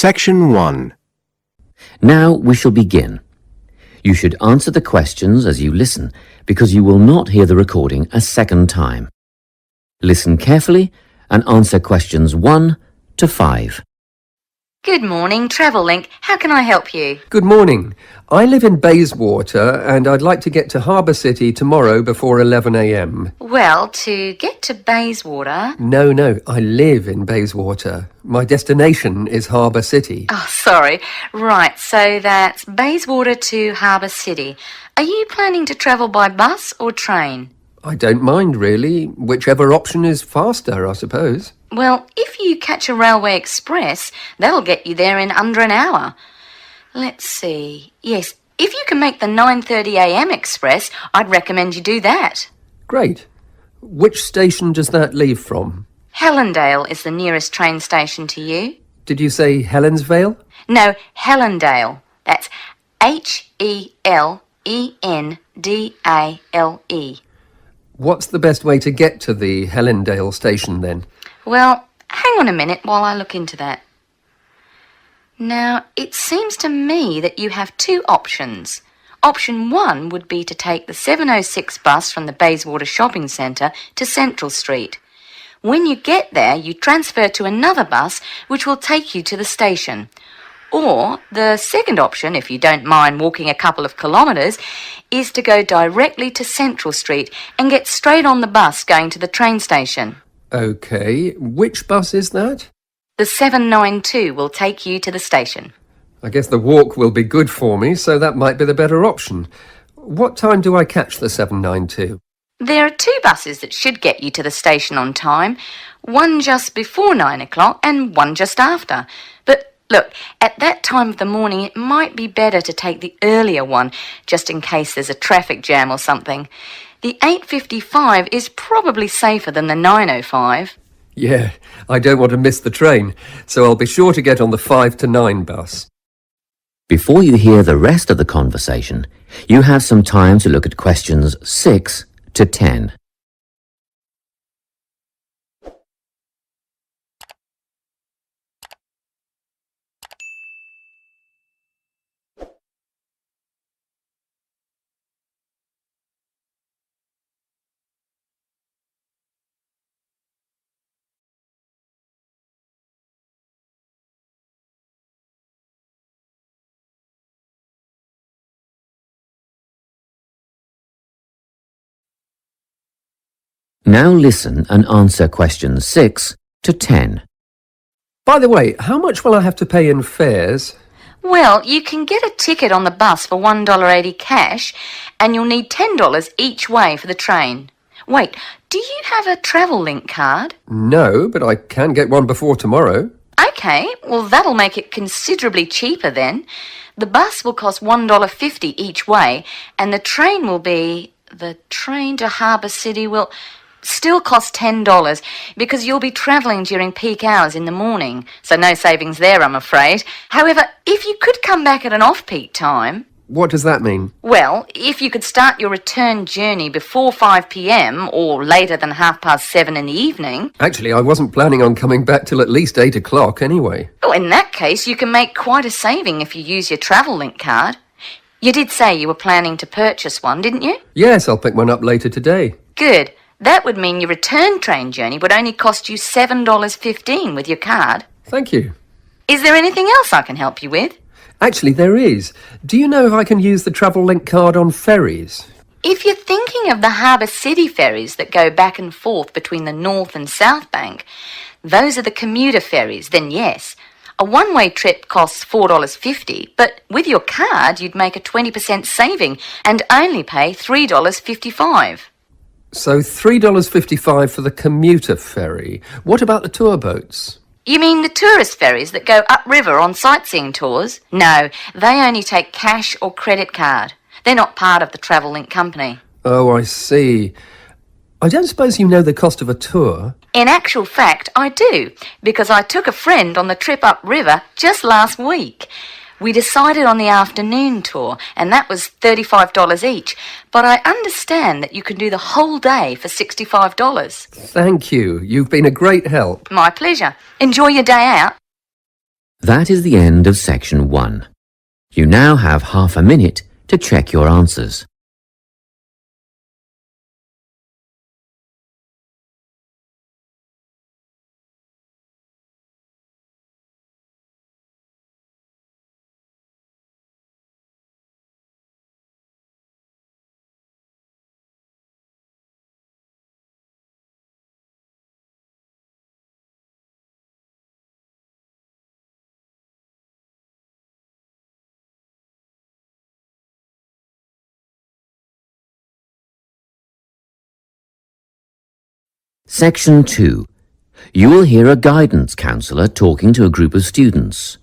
Section 1. Now we shall begin. You should answer the questions as you listen, because you will not hear the recording a second time. Listen carefully and answer questions 1 to 5. Good morning, Travel-Link. How can I help you? Good morning. I live in Bayswater and I'd like to get to Harbour City tomorrow before 11 a.m. Well, to get to Bayswater... No, I live in Bayswater. My destination is Harbour City. Oh, sorry. Right, so that's Bayswater to Harbour City. Are you planning to travel by bus or train? I don't mind really. Whichever option is faster, I suppose. Well, if you catch a railway express, that'll get you there in under an hour. Let's see. Yes, if you can make the 9:30 a.m. express, I'd recommend you do that. Great. Which station does that leave from? Helendale is the nearest train station to you. Did you say Helensvale? No, Helendale. That's Helendale. What's the best way to get to the Helendale station then? Well, hang on a minute while I look into that. Now, it seems to me that you have two options. Option 1 would be to take the 7:06 bus from the Bayswater Shopping Centre to Central Street. When you get there, you transfer to another bus which will take you to the station. Or the second option, if you don't mind walking a couple of kilometres, is to go directly to Central Street and get straight on the bus going to the train station. OK, which bus is that? The 792 will take you to the station. I guess the walk will be good for me, so that might be the better option. What time do I catch the 792? There are two buses that should get you to the station on time, one just before 9 o'clock and one just after. But look, at that time of the morning it might be better to take the earlier one, just in case there's a traffic jam or something. The 8:55 is probably safer than the 9:05. Yeah, I don't want to miss the train, so I'll be sure to get on the 5 to 9 bus. Before you hear the rest of the conversation, you have some time to look at questions 6 to 10. Now listen and answer questions 6 to 10. By the way, how much will I have to pay in fares? Well, you can get a ticket on the bus for $1.80 cash, and you'll need $10 each way for the train. Wait, do you have a Travel-Link card? No, but I can get one before tomorrow. OK, well that'll make it considerably cheaper then. The bus will cost $1.50 each way, and the train will be... The train to Harbour City will still cost $10 because you'll be travelling during peak hours in the morning, so no savings there, I'm afraid. However, if you could come back at an off-peak time... What does that mean? Well, if you could start your return journey before 5 p.m. or later than 7:30 in the evening... Actually, I wasn't planning on coming back till at least 8 o'clock anyway. Oh, in that case, you can make quite a saving if you use your Travel-Link card. You did say you were planning to purchase one, didn't you? Yes, I'll pick one up later today. Good. That would mean your return train journey would only cost you $7.15 with your card. Thank you. Is there anything else I can help you with? Actually, there is. Do you know if I can use the Travel-Link card on ferries? If you're thinking of the Harbour City ferries that go back and forth between the North and South Bank, those are the commuter ferries, then yes. A one-way trip costs $4.50, but with your card you'd make a 20% saving and only pay $3.55. So $3.55 for the commuter ferry. What about the tour boats? You mean the tourist ferries that go upriver on sightseeing tours? No, they only take cash or credit card. They're not part of the Travel-Link company. Oh, I see. I don't suppose you know the cost of a tour? In actual fact, I do, because I took a friend on the trip upriver just last week. We decided on the afternoon tour, and that was $35 each, but I understand that you can do the whole day for $65. Thank you. You've been a great help. My pleasure. Enjoy your day out. That is the end of section 1. You now have half a minute to check your answers. Section 2. You will hear a guidance counsellor talking to a group of students.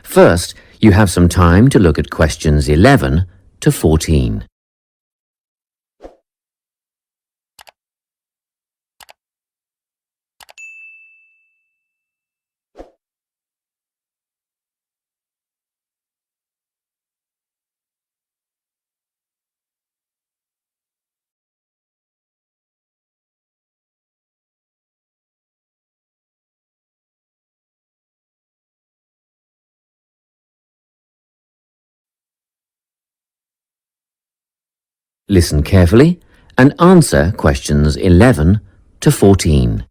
First, you have some time to look at questions 11 to 14. Listen carefully and answer questions 11 to 14.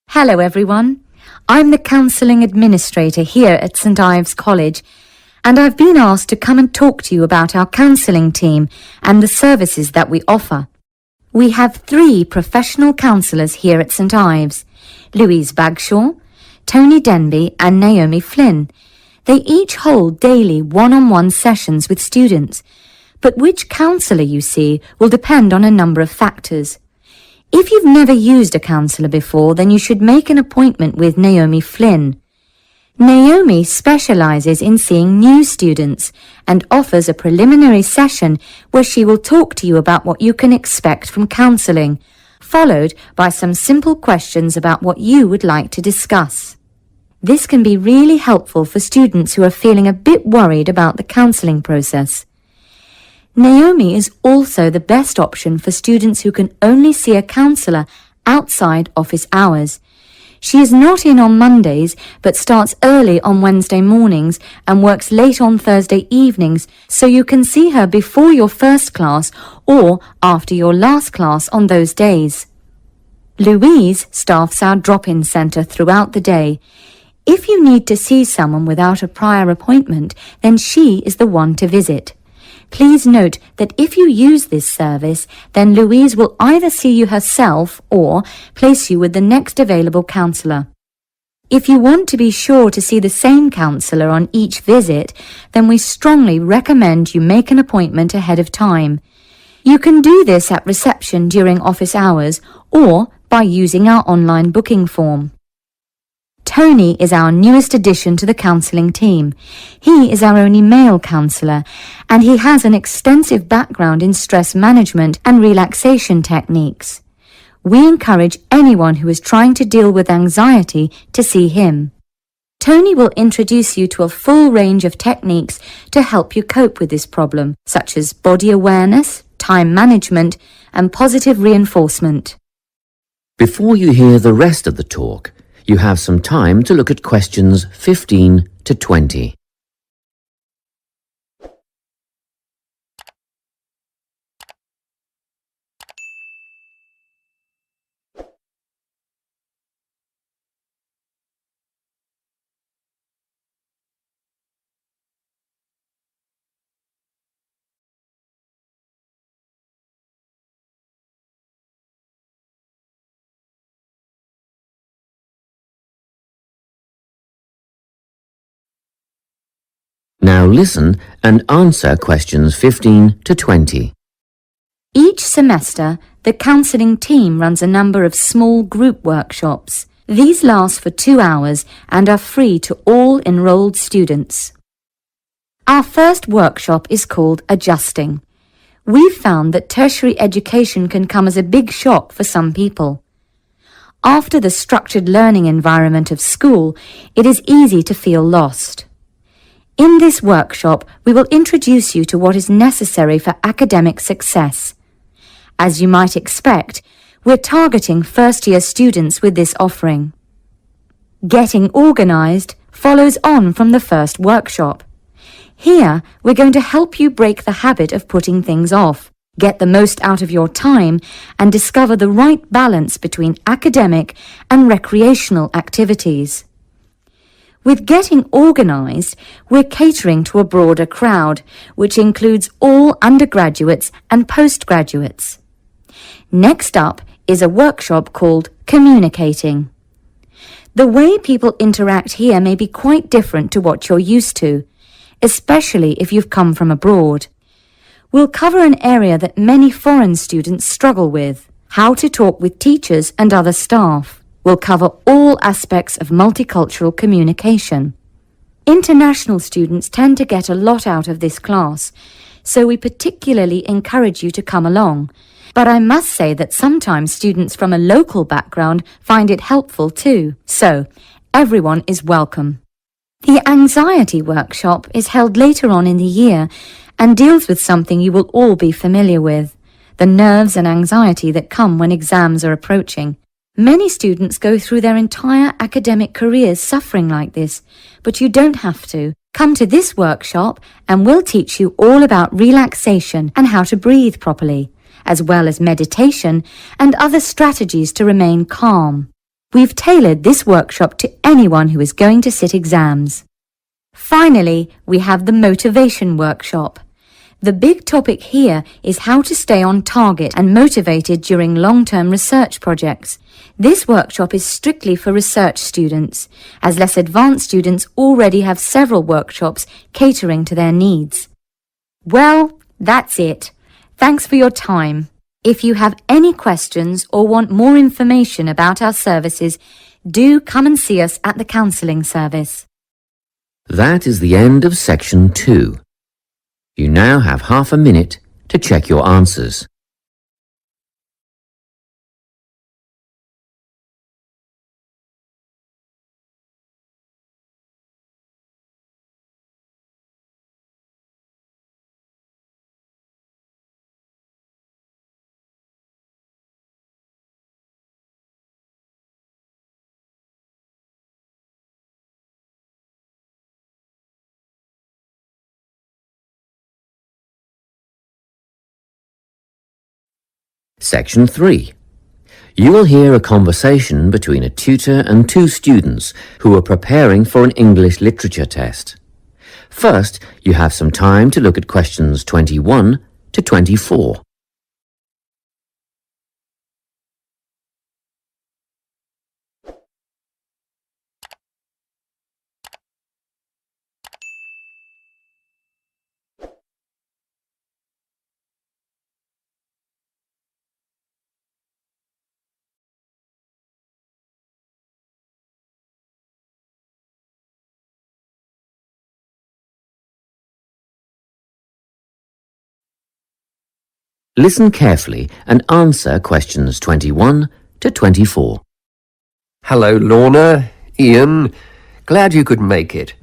Hello everyone. I'm the Counselling Administrator here at St Ives College, and I've been asked to come and talk to you about our counselling team and the services that we offer. We have 3 professional counsellors here at St Ives: Louise Bagshaw, Tony Denby and Naomi Flynn. They each hold daily one-on-one sessions with students, but which counsellor you see will depend on a number of factors. If you've never used a counsellor before, then you should make an appointment with Naomi Flynn. Naomi specialises in seeing new students and offers a preliminary session where she will talk to you about what you can expect from counselling, followed by some simple questions about what you would like to discuss. This can be really helpful for students who are feeling a bit worried about the counselling process. Naomi is also the best option for students who can only see a counsellor outside office hours. She is not in on Mondays, but starts early on Wednesday mornings and works late on Thursday evenings, so you can see her before your first class or after your last class on those days. Louise staffs our drop-in centre throughout the day. If you need to see someone without a prior appointment, then she is the one to visit. Please note that if you use this service, then Louise will either see you herself or place you with the next available counsellor. If you want to be sure to see the same counsellor on each visit, then we strongly recommend you make an appointment ahead of time. You can do this at reception during office hours or by using our online booking form. Tony is our newest addition to the counselling team. He is our only male counsellor, and he has an extensive background in stress management and relaxation techniques. We encourage anyone who is trying to deal with anxiety to see him. Tony will introduce you to a full range of techniques to help you cope with this problem, such as body awareness, time management, and positive reinforcement. Before you hear the rest of the talk, you have some time to look at questions 15 to 20. Now listen and answer questions 15 to 20. Each semester, the counselling team runs a number of small group workshops. These last for 2 hours and are free to all enrolled students. Our first workshop is called Adjusting. We've found that tertiary education can come as a big shock for some people. After the structured learning environment of school, it is easy to feel lost. In this workshop, we will introduce you to what is necessary for academic success. As you might expect, we're targeting first-year students with this offering. Getting organised, follows on from the first workshop. Here, we're going to help you break the habit of putting things off, get the most out of your time, and discover the right balance between academic and recreational activities. With getting organised, we're catering to a broader crowd, which includes all undergraduates and postgraduates. Next up is a workshop called Communicating. The way people interact here may be quite different to what you're used to, especially if you've come from abroad. We'll cover an area that many foreign students struggle with, how to talk with teachers and other staff. We'll cover all aspects of multicultural communication. International students tend to get a lot out of this class, so we particularly encourage you to come along. But I must say that sometimes students from a local background find it helpful too, so everyone is welcome. The anxiety workshop is held later on in the year and deals with something you will all be familiar with, the nerves and anxiety that come when exams are approaching. Many students go through their entire academic careers suffering like this, but you don't have to. Come to this workshop and we'll teach you all about relaxation and how to breathe properly, as well as meditation and other strategies to remain calm. We've tailored this workshop to anyone who is going to sit exams. Finally, we have the motivation workshop. The big topic here is how to stay on target and motivated during long-term research projects. This workshop is strictly for research students, as less advanced students already have several workshops catering to their needs. Well, that's it. Thanks for your time. If you have any questions or want more information about our services, do come and see us at the counselling service. That is the end of section 2. You now have half a minute to check your answers. Section 3. You will hear a conversation between a tutor and two students who are preparing for an English literature test. First, you have some time to look at questions 21 to 24. Listen carefully and answer questions 21 to 24. Hello, Lorna, Ian. Glad you could make it.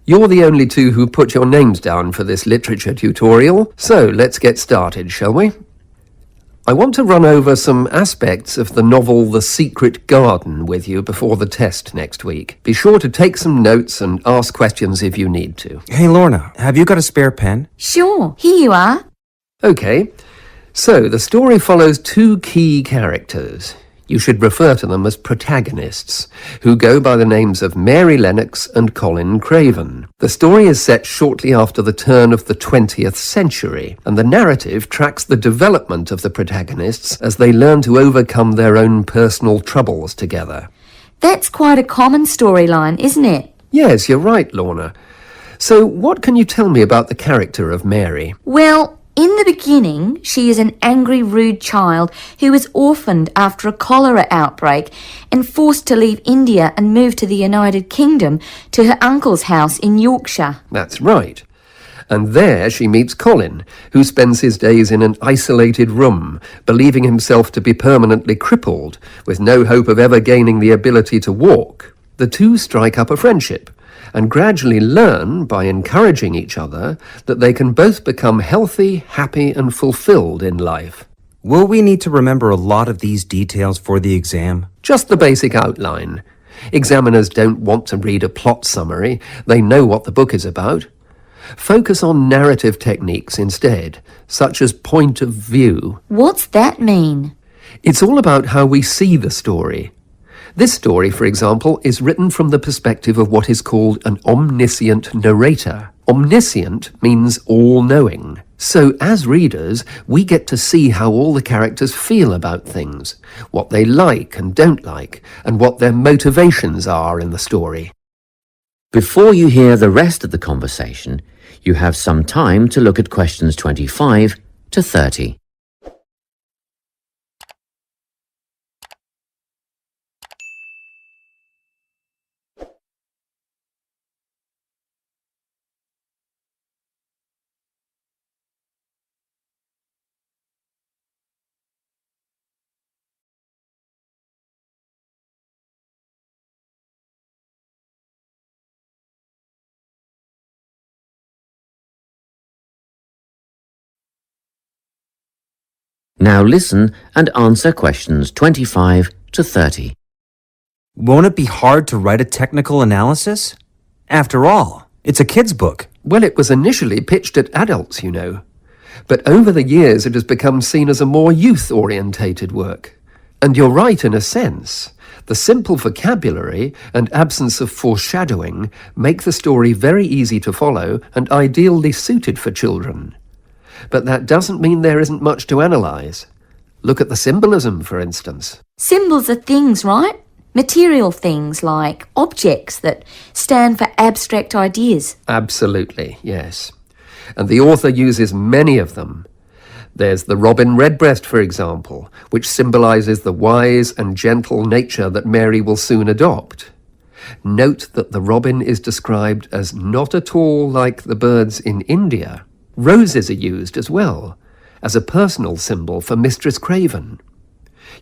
You're the only two who put your names down for this literature tutorial, so let's get started, shall we? I want to run over some aspects of the novel The Secret Garden with you before the test next week. Be sure to take some notes and ask questions if you need to. Hey, Lorna, have you got a spare pen? Sure, here you are. Okay, so the story follows two key characters. You should refer to them as protagonists, who go by the names of Mary Lennox and Colin Craven. The story is set shortly after the turn of the 20th century, and the narrative tracks the development of the protagonists as they learn to overcome their own personal troubles together. That's quite a common storyline, isn't it? Yes, you're right, Lorna. So what can you tell me about the character of Mary? Well, in the beginning, she is an angry, rude child who was orphaned after a cholera outbreak and forced to leave India and move to the United Kingdom to her uncle's house in Yorkshire. That's right. And there she meets Colin, who spends his days in an isolated room, believing himself to be permanently crippled, with no hope of ever gaining the ability to walk. The two strike up a friendship, and gradually learn, by encouraging each other, that they can both become healthy, happy, and fulfilled in life. Will we need to remember a lot of these details for the exam? Just the basic outline. Examiners don't want to read a plot summary. They know what the book is about. Focus on narrative techniques instead, such as point of view. What's that mean? It's all about how we see the story. This story, for example, is written from the perspective of what is called an omniscient narrator. Omniscient means all-knowing. So, as readers, we get to see how all the characters feel about things, what they like and don't like, and what their motivations are in the story. Before you hear the rest of the conversation, you have some time to look at questions 25 to 30. Now listen and answer questions 25 to 30. Won't it be hard to write a technical analysis? After all, it's a kid's book. Well, it was initially pitched at adults, you know. But over the years it has become seen as a more youth-orientated work. And you're right in a sense. The simple vocabulary and absence of foreshadowing make the story very easy to follow and ideally suited for children. But that doesn't mean there isn't much to analyse. Look at the symbolism, for instance. Symbols are things, right? Material things like objects that stand for abstract ideas. Absolutely, yes. And the author uses many of them. There's the robin redbreast, for example, which symbolises the wise and gentle nature that Mary will soon adopt. Note that the robin is described as not at all like the birds in India. Roses are used as well, as a personal symbol for Mistress Craven.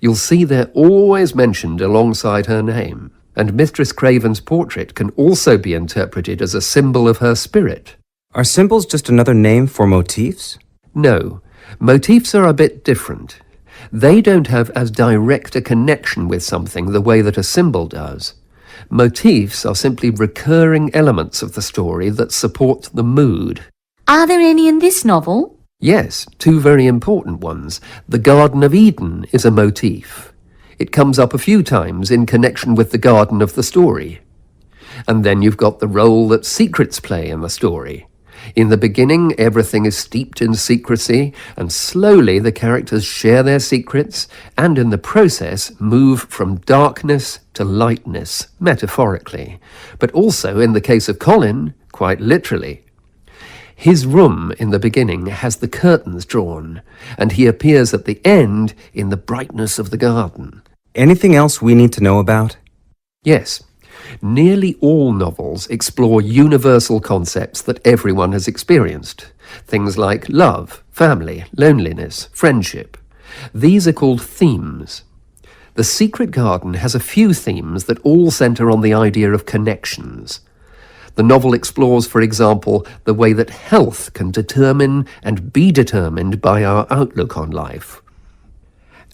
You'll see they're always mentioned alongside her name, and Mistress Craven's portrait can also be interpreted as a symbol of her spirit. Are symbols just another name for motifs? No, motifs are a bit different. They don't have as direct a connection with something the way that a symbol does. Motifs are simply recurring elements of the story that support the mood. Are there any in this novel? Yes, two very important ones. The Garden of Eden is a motif. It comes up a few times in connection with the garden of the story. And then you've got the role that secrets play in the story. In the beginning, everything is steeped in secrecy, and slowly the characters share their secrets, and in the process move from darkness to lightness, metaphorically, but also, in the case of Colin, quite literally. His room in the beginning has the curtains drawn, and he appears at the end in the brightness of the garden. Anything else we need to know about? Yes, nearly all novels explore universal concepts that everyone has experienced. Things like love, family, loneliness, friendship. These are called themes. The Secret Garden has a few themes that all centre on the idea of connections. The novel explores, for example, the way that health can determine and be determined by our outlook on life.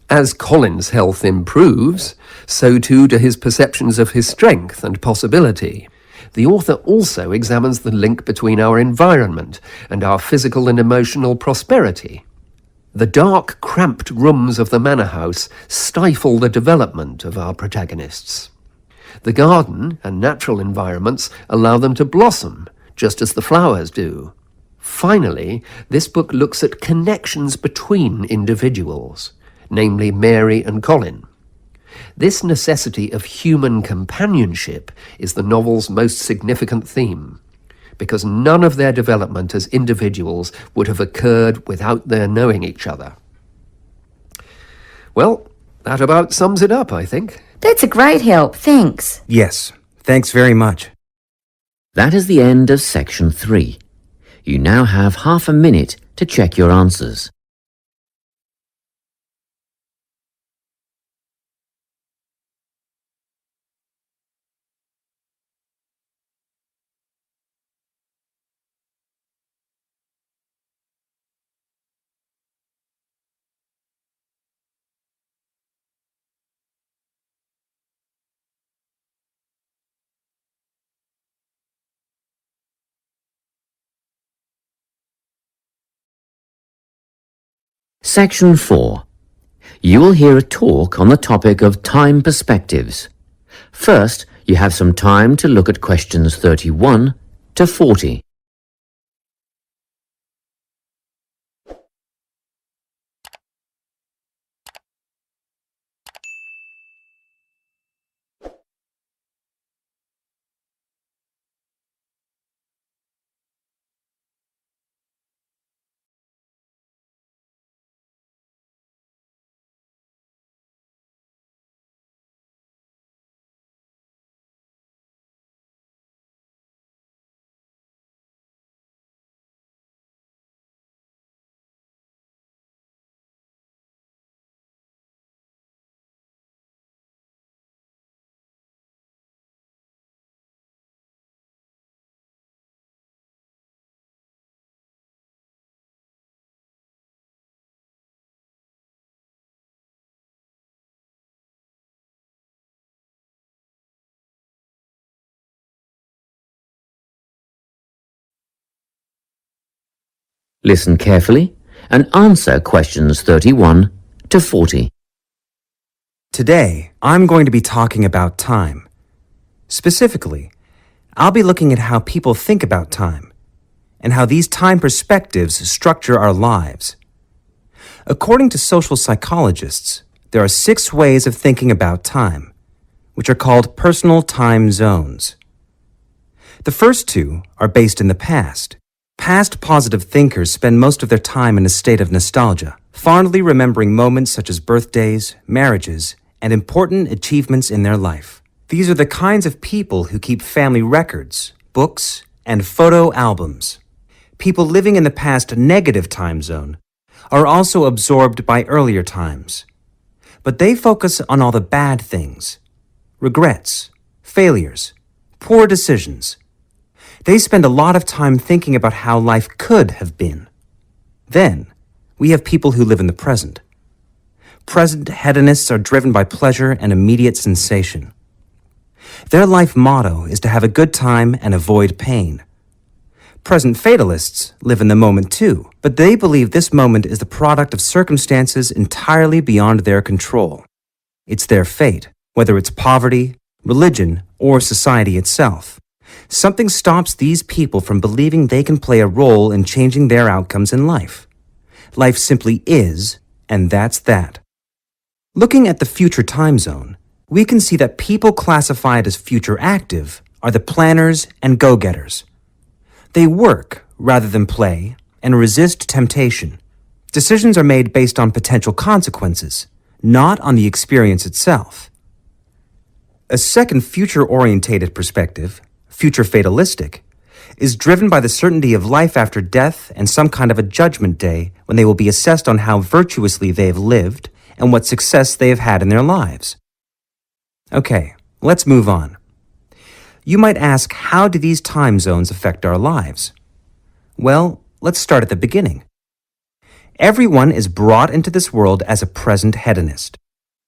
As Colin's health improves, so too do his perceptions of his strength and possibility. The author also examines the link between our environment and our physical and emotional prosperity. The dark, cramped rooms of the manor house stifle the development of our protagonists. The garden and natural environments allow them to blossom, just as the flowers do. Finally, this book looks at connections between individuals, namely Mary and Colin. This necessity of human companionship is the novel's most significant theme, because none of their development as individuals would have occurred without their knowing each other. Well, that about sums it up, I think. That's a great help, thanks. Yes, thanks very much. That is the end of section 3. You now have half a minute to check your answers. Section 4. You will hear a talk on the topic of time perspectives. First, you have some time to look at questions 31 to 40. Listen carefully and answer questions 31 to 40. Today, I'm going to be talking about time. Specifically, I'll be looking at how people think about time and how these time perspectives structure our lives. According to social psychologists, there are 6 ways of thinking about time, which are called personal time zones. The first 2 are based in the past. Past positive thinkers spend most of their time in a state of nostalgia, fondly remembering moments such as birthdays, marriages, and important achievements in their life. These are the kinds of people who keep family records, books, and photo albums. People living in the past negative time zone are also absorbed by earlier times, but they focus on all the bad things, regrets, failures, poor decisions. They spend a lot of time thinking about how life could have been. Then, we have people who live in the present. Present hedonists are driven by pleasure and immediate sensation. Their life motto is to have a good time and avoid pain. Present fatalists live in the moment too, but they believe this moment is the product of circumstances entirely beyond their control. It's their fate, whether it's poverty, religion, or society itself. Something stops these people from believing they can play a role in changing their outcomes in life. Life simply is, and that's that. Looking at the future time zone, we can see that people classified as future active are the planners and go-getters. They work rather than play and resist temptation. Decisions are made based on potential consequences, not on the experience itself. A second future-orientated perspective, future fatalistic, is driven by the certainty of life after death and some kind of a judgment day when they will be assessed on how virtuously they have lived and what success they have had in their lives. Okay, let's move on. You might ask, how do these time zones affect our lives? Well, let's start at the beginning. Everyone is brought into this world as a present hedonist.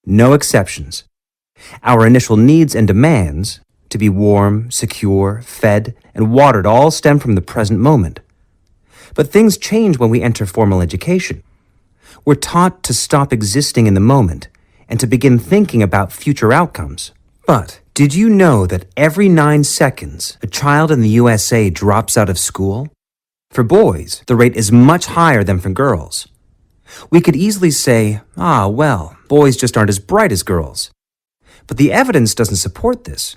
No exceptions. Our initial needs and demands, to be warm, secure, fed, and watered, all stem from the present moment. But things change when we enter formal education. We're taught to stop existing in the moment and to begin thinking about future outcomes. But did you know that every 9 seconds, a child in the USA drops out of school? For boys, the rate is much higher than for girls. We could easily say, well, boys just aren't as bright as girls. But the evidence doesn't support this.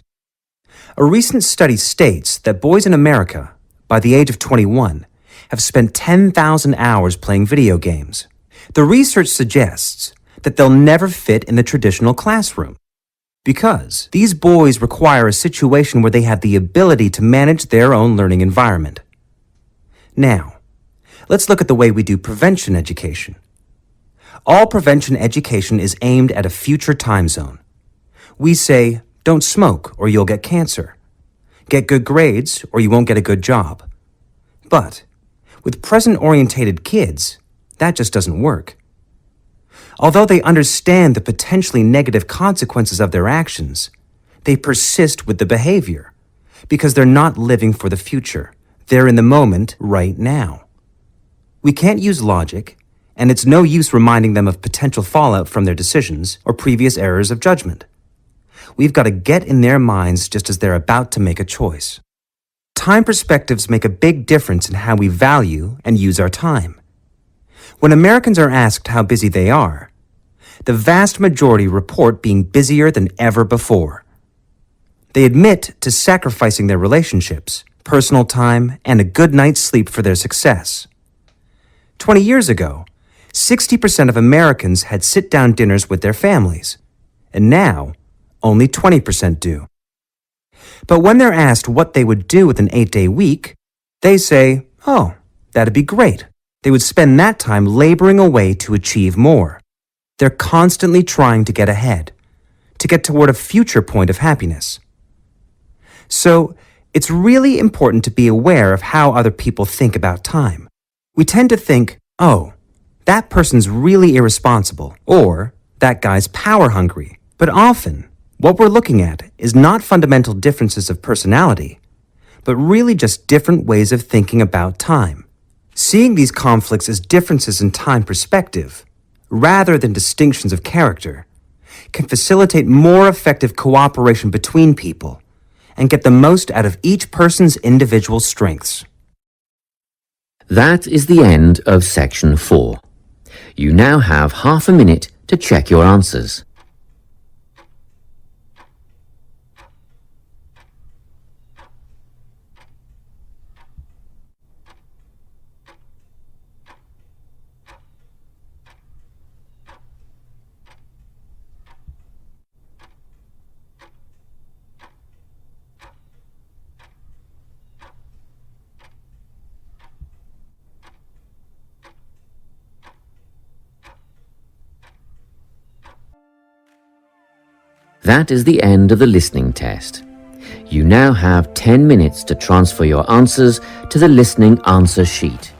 A recent study states that boys in America, by the age of 21, have spent 10,000 hours playing video games. The research suggests that they'll never fit in the traditional classroom because these boys require a situation where they have the ability to manage their own learning environment. Now, let's look at the way we do prevention education. All prevention education is aimed at a future time zone. We say, don't smoke or you'll get cancer. Get good grades or you won't get a good job. But with present-orientated kids, that just doesn't work. Although they understand the potentially negative consequences of their actions, they persist with the behavior because they're not living for the future. They're in the moment right now. We can't use logic, and it's no use reminding them of potential fallout from their decisions or previous errors of judgment. We've got to get in their minds just as they're about to make a choice. Time perspectives make a big difference in how we value and use our time. When Americans are asked how busy they are, the vast majority report being busier than ever before. They admit to sacrificing their relationships, personal time, and a good night's sleep for their success. 20 years ago, 60% of Americans had sit-down dinners with their families, and now only 20% do. But when they're asked what they would do with an 8-day week, they say, oh, that'd be great. They would spend that time laboring away to achieve more. They're constantly trying to get ahead, to get toward a future point of happiness. So, it's really important to be aware of how other people think about time. We tend to think, oh, that person's really irresponsible, or that guy's power hungry. But often, what we're looking at is not fundamental differences of personality, but really just different ways of thinking about time. Seeing these conflicts as differences in time perspective, rather than distinctions of character, can facilitate more effective cooperation between people and get the most out of each person's individual strengths. That is the end of section 4. You now have half a minute to check your answers. That is the end of the listening test. You now have 10 minutes to transfer your answers to the listening answer sheet.